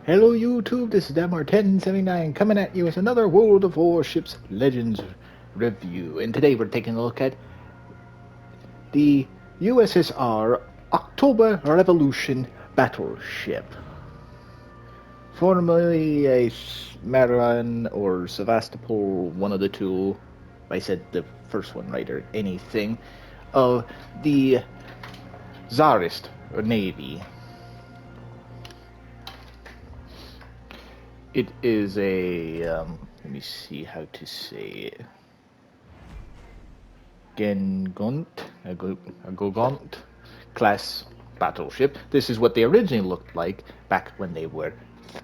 Hello YouTube, this is Demar1079 coming at you with another World of Warships Legends review. And today we're taking a look at the USSR October Revolution Battleship. Formerly a Maran or Sevastopol, one of the two. I said the first one right or anything. Of the Tsarist Navy. It is a, let me see how to say it. Gengont, a Gogont class battleship. This is what they originally looked like back when they were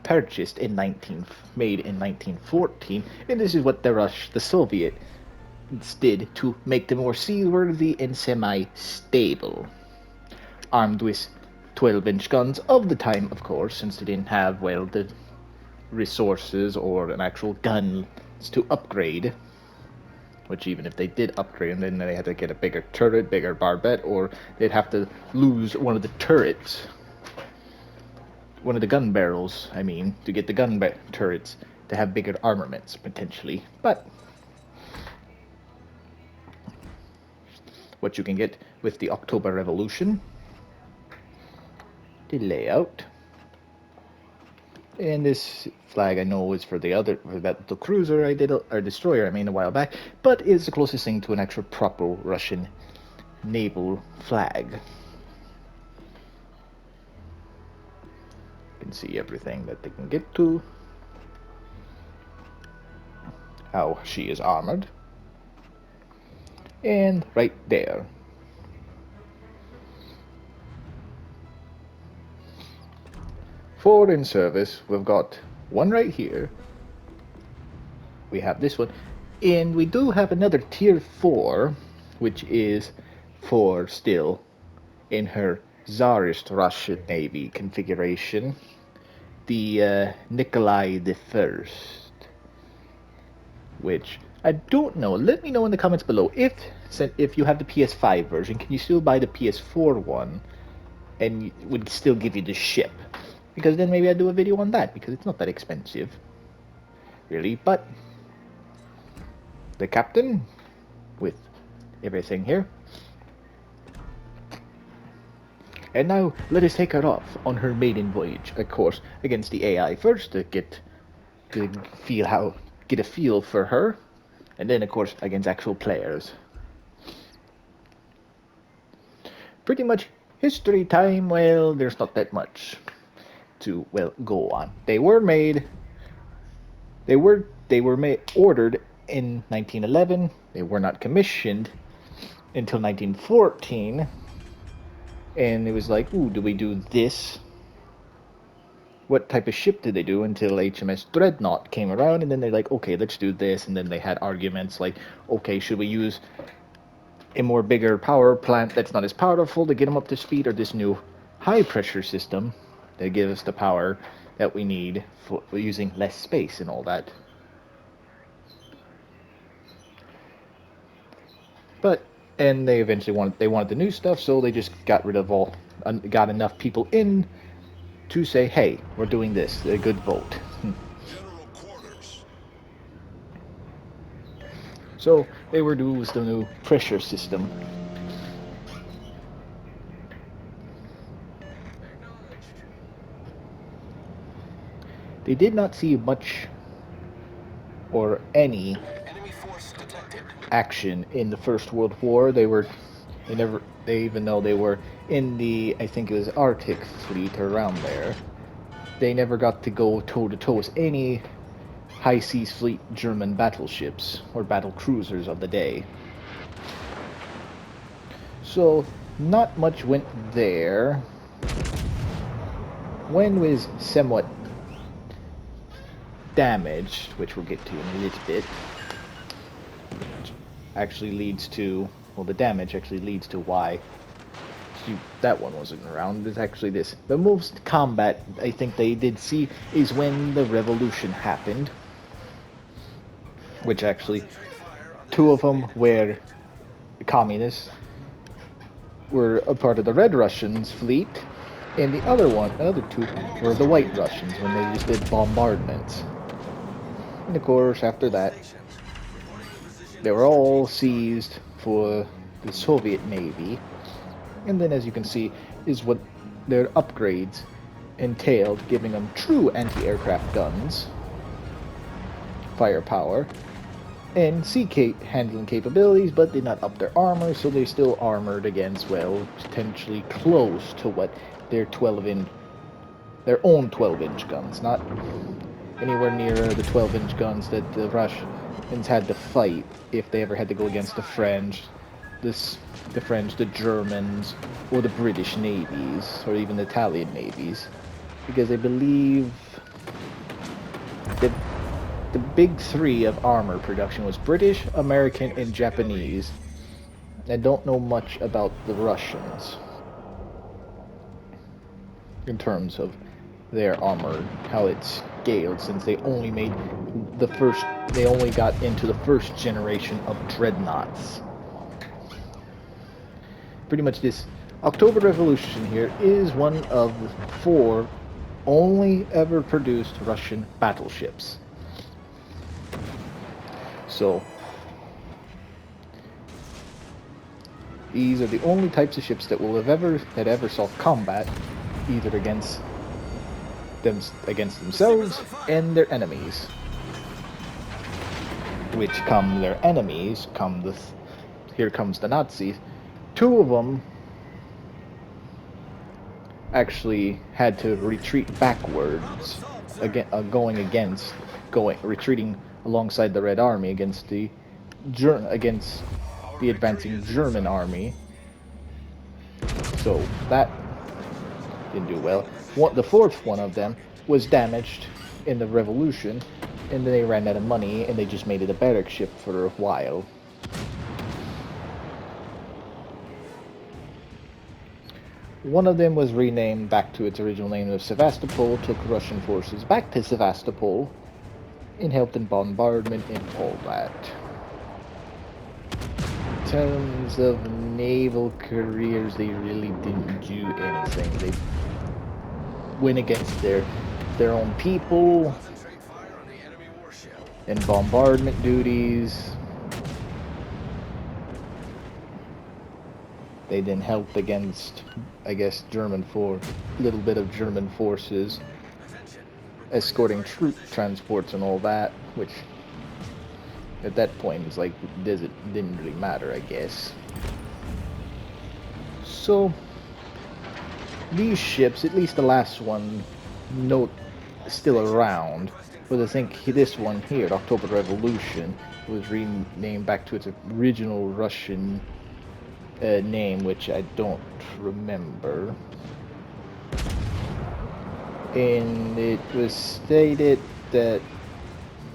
purchased made in 1914, and this is what the Soviets did to make them more seaworthy and semi-stable. Armed with 12-inch guns of the time, of course, since they didn't have, well, the resources or an actual gun to upgrade. Which even if they did upgrade, then they had to get a bigger turret, bigger barbette, or they'd have to lose one of the turrets. One of the gun barrels, I mean, to get the turrets to have bigger armaments, potentially. But what you can get with the October Revolution, the layout. And this flag I know is for the cruiser I did, or destroyer I mean a while back, but is the closest thing to an actual proper Russian naval flag. You can see everything that they can get to, how she is armored, and right there. For in service, we've got one right here. We have this one, and we do have another tier 4, which is for still in her Tsarist Russian Navy configuration, the Nikolai the First, which I don't know. Let me know in the comments below if you have the PS5 version, can you still buy the PS4 one, and it would still give you the ship? Because then maybe I'd do a video on that, because it's not that expensive, really. But the captain, with everything here. And now let us take her off on her maiden voyage, of course, against the AI first to get a feel for her, and then of course against actual players. Pretty much history time. Well, there's not that much to go on. They were ordered in 1911. They were not commissioned until 1914, and it was like, ooh, do we do this? What type of ship did they do? Until HMS Dreadnought came around, and then they're like, okay, let's do this. And then they had arguments like, okay, should we use a more bigger power plant that's not as powerful to get them up to speed, or this new high pressure system that gives us the power that we need for using less space and all that. And they eventually wanted the new stuff, so they just got rid of got enough people in to say, hey, we're doing this, a good vote. So they were doing the new pressure system. They did not see much or any action in the First World War. Even though they were in the, I think it was Arctic fleet or around there, they never got to go toe-to-toe with any high seas fleet German battleships or battle cruisers of the day. So not much went there. One was somewhat damaged, which we'll get to in a little bit. Actually leads to, well, the damage actually leads to why that one wasn't around. It's actually this. The most combat I think they did see is when the revolution happened, which actually two of them were communists, were a part of the Red Russians fleet, And the other two were the White Russians when they just did bombardments. And of course, after that, they were all seized for the Soviet Navy. And then, as you can see, is what their upgrades entailed, giving them true anti-aircraft guns, firepower, and handling capabilities, but did not up their armor, so they're still armored against, well, potentially close to what their 12-inch, their own 12-inch guns, not anywhere near the 12-inch guns that the Russians had to fight if they ever had to go against the French, this, the French, the Germans, or the British navies, or even the Italian navies, because I believe that the big three of armor production was British, American, and Japanese. I don't know much about the Russians in terms of their armor, how it's scaled, since they only made they only got into the first generation of dreadnoughts. Pretty much this October Revolution here is one of the four only ever produced Russian battleships. So, these are the only types of ships that ever saw combat, either against themselves and their enemies. Which come their enemies, here comes the Nazis. Two of them actually had to retreat backwards, retreating alongside the Red Army against against the advancing German army. So that didn't do well. The fourth one of them was damaged in the revolution, and then they ran out of money, and they just made it a barrack ship for a while. One of them was renamed back to its original name of Sevastopol, took Russian forces back to Sevastopol, and helped in bombardment and all that. In terms of naval careers, they really didn't do anything. They went against their own people in bombardment duties. They didn't help against, I guess, little bit of German forces escorting troop transports and all that, which at that point is like, didn't really matter, I guess. So these ships, at least the last one, note still around. But I think this one here, the October Revolution, was renamed back to its original Russian name, which I don't remember. And it was stated that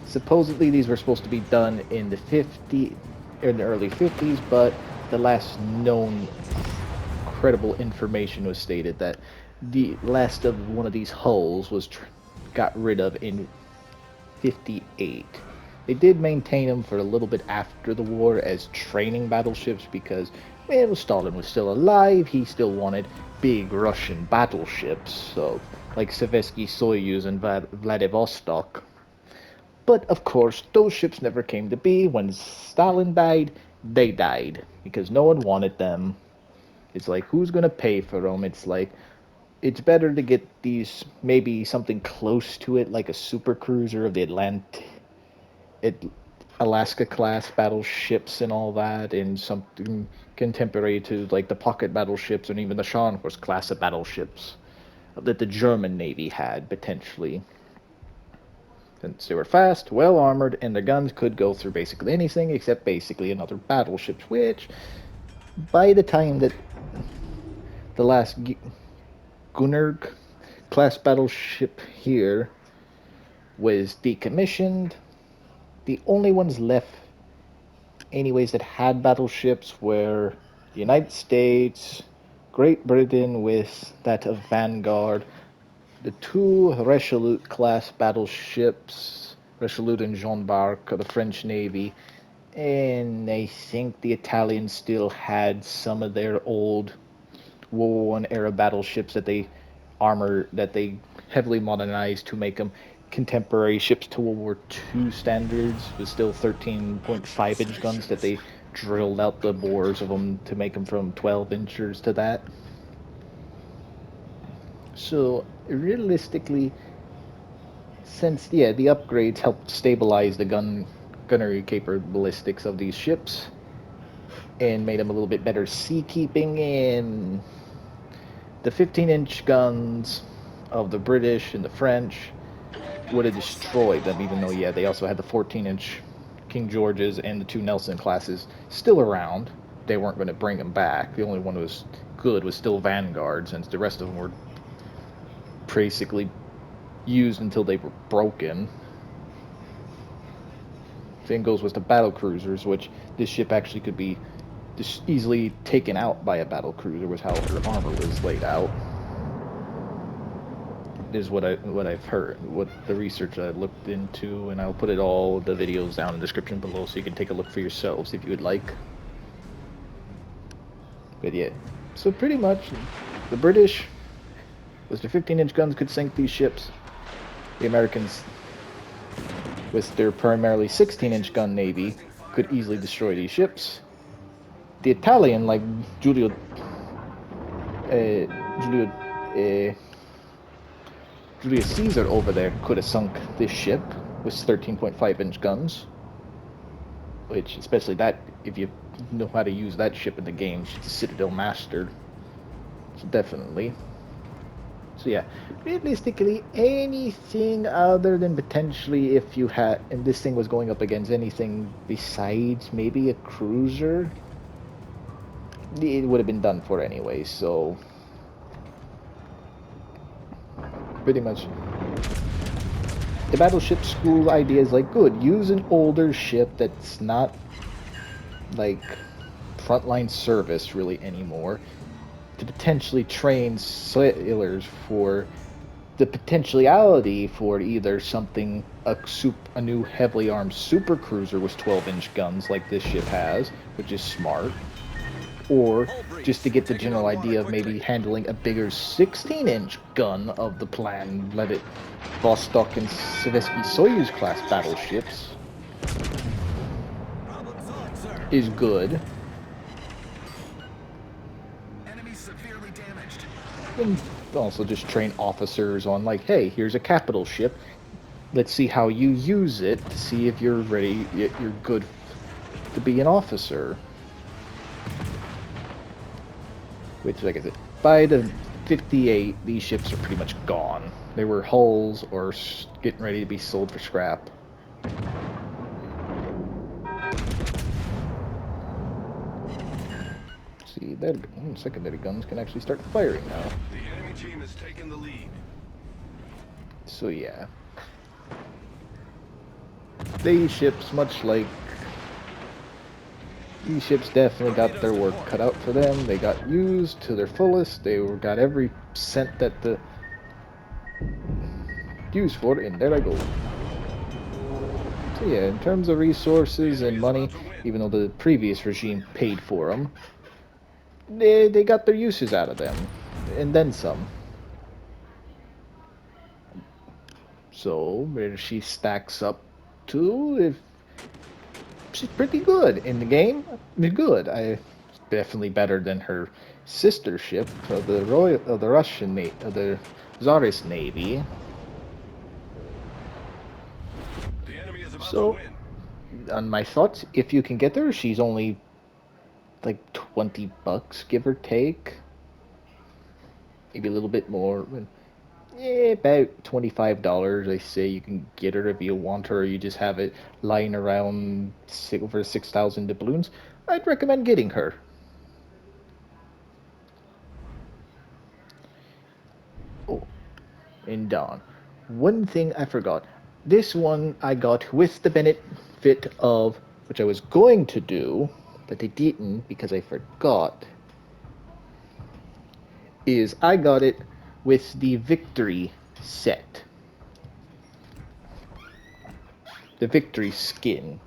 supposedly these were supposed to be done in the early 50s, but the last known credible information was stated that the last of one of these hulls was got rid of in 58. They did maintain them for a little bit after the war as training battleships because, well, Stalin was still alive. He still wanted big Russian battleships, so like Sovetski Soyuz and Vladivostok. But of course, those ships never came to be. When Stalin died, they died because no one wanted them. It's like, who's gonna pay for them? It's like, it's better to get these, maybe something close to it, like a super cruiser of the Alaska class battleships and all that, and something contemporary to like the pocket battleships and even the Scharnhorst class of battleships that the German Navy had potentially. Since they were fast, well armored, and their guns could go through basically anything except basically another battleship, which by the time that the last Gunnerg class battleship here was decommissioned, the only ones left anyways that had battleships were the United States, Great Britain with that of Vanguard, the two Resolute class battleships, Resolute and Jean d'Arc of the French Navy, and I think the Italians still had some of their old World War I era battleships that they armor that they heavily modernized to make them contemporary ships to World War II standards, with still 13.5-inch guns that they drilled out the bores of them to make them from 12 inchers to that. So realistically, since yeah, the upgrades helped stabilize the gunnery capabilities of these ships and made them a little bit better sea keeping, and the 15-inch guns of the British and the French would have destroyed them, even though, yeah, they also had the 14-inch King Georges and the two Nelson classes still around. They weren't going to bring them back. The only one who was good was still Vanguard, since the rest of them were basically used until they were broken. Same goes with the battle cruisers, which this ship actually could be just easily taken out by a battle cruiser with how her armor was laid out. Is what I've heard, what the research I looked into, and I'll put it all the videos down in the description below so you can take a look for yourselves if you would like. But yeah, so pretty much the British with their 15-inch guns could sink these ships. The Americans with their primarily 16-inch gun navy could easily destroy these ships. The Italian, like Julio Julius Caesar over there, could have sunk this ship with 13.5-inch guns. Which, especially that, if you know how to use that ship in the game, she's a Citadel mastered. So definitely. So yeah, realistically, anything other than potentially if you had, and this thing was going up against anything besides maybe a cruiser, it would have been done for anyway. So pretty much, the battleship school idea is like, good, use an older ship that's not like frontline service really anymore to potentially train sailors for the potentiality for either something a new heavily armed super cruiser with 12-inch guns like this ship has, which is smart, or just to get the general idea of maybe handling a bigger 16-inch gun of the plan, let it Vostok and Sovietsky Soyuz class battleships is good. And also just train officers on, like, hey, here's a capital ship. Let's see how you use it to see if you're ready, you're good to be an officer. Which, like I said, by the 58, these ships are pretty much gone. They were hulls or getting ready to be sold for scrap. See, that secondary guns can actually start firing now. The enemy team has taken the lead. So yeah, these ships, much like these ships, definitely got their work cut out for them. They got used to their fullest. They got every cent that the used for it, and there I go. So yeah, in terms of resources and money, even though the previous regime paid for them, they got their uses out of them, and then some. So where she stacks up to, if she's pretty good in the game, good. Definitely better than her sister ship of the Tsarist Navy. So, on my thoughts, if you can get her, she's only like $20, give or take. Maybe a little bit more. Yeah, about $25. I say you can get her if you want her, or you just have it lying around over 6,000 doubloons. I'd recommend getting her. Oh, and Dawn. One thing I forgot. This one I got with the benefit of, which I was going to do, but I didn't because I forgot, is I got it with the Victory set. The Victory skin,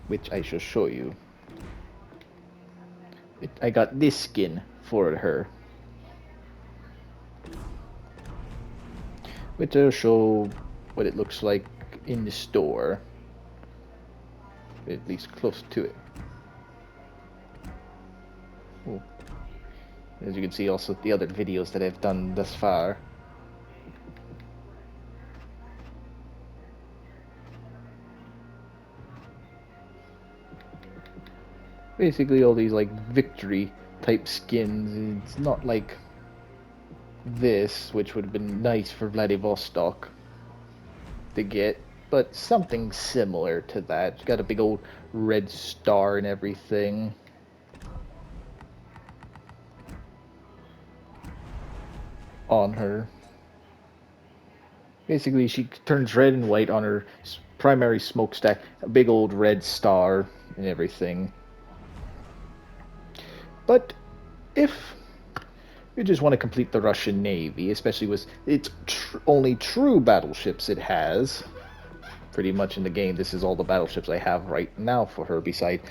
which I shall show you. I got this skin for her. which will show what it looks like in the store, at least close to it. Ooh. As you can see, also the other videos that I've done thus far. Basically, all these like victory type skins. It's not like this, which would have been nice for Vladivostok to get, but something similar to that. It's got a big old red star and everything on her. Basically, she turns red and white on her primary smokestack, a big old red star and everything. But if you just want to complete the Russian Navy, especially with its only true battleships it has, pretty much in the game, this is all the battleships I have right now for her, beside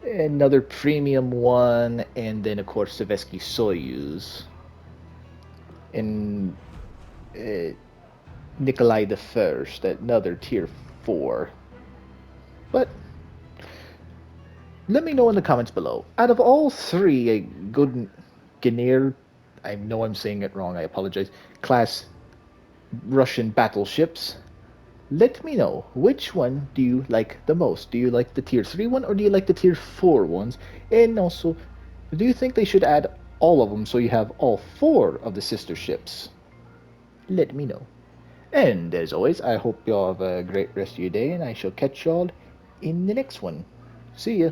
another premium one, and then of course Sovetski Soyuz, and Nikolai the First, another tier 4. But let me know in the comments below. Out of all three, a good Ganir, I know I'm saying it wrong, I apologize, class Russian battleships, let me know, which one do you like the most? Do you like the tier 3 one, or do you like the tier 4 ones? And also, do you think they should add all of them so you have all 4 of the sister ships? Let me know. And as always, I hope y'all have a great rest of your day, and I shall catch y'all in the next one. See ya.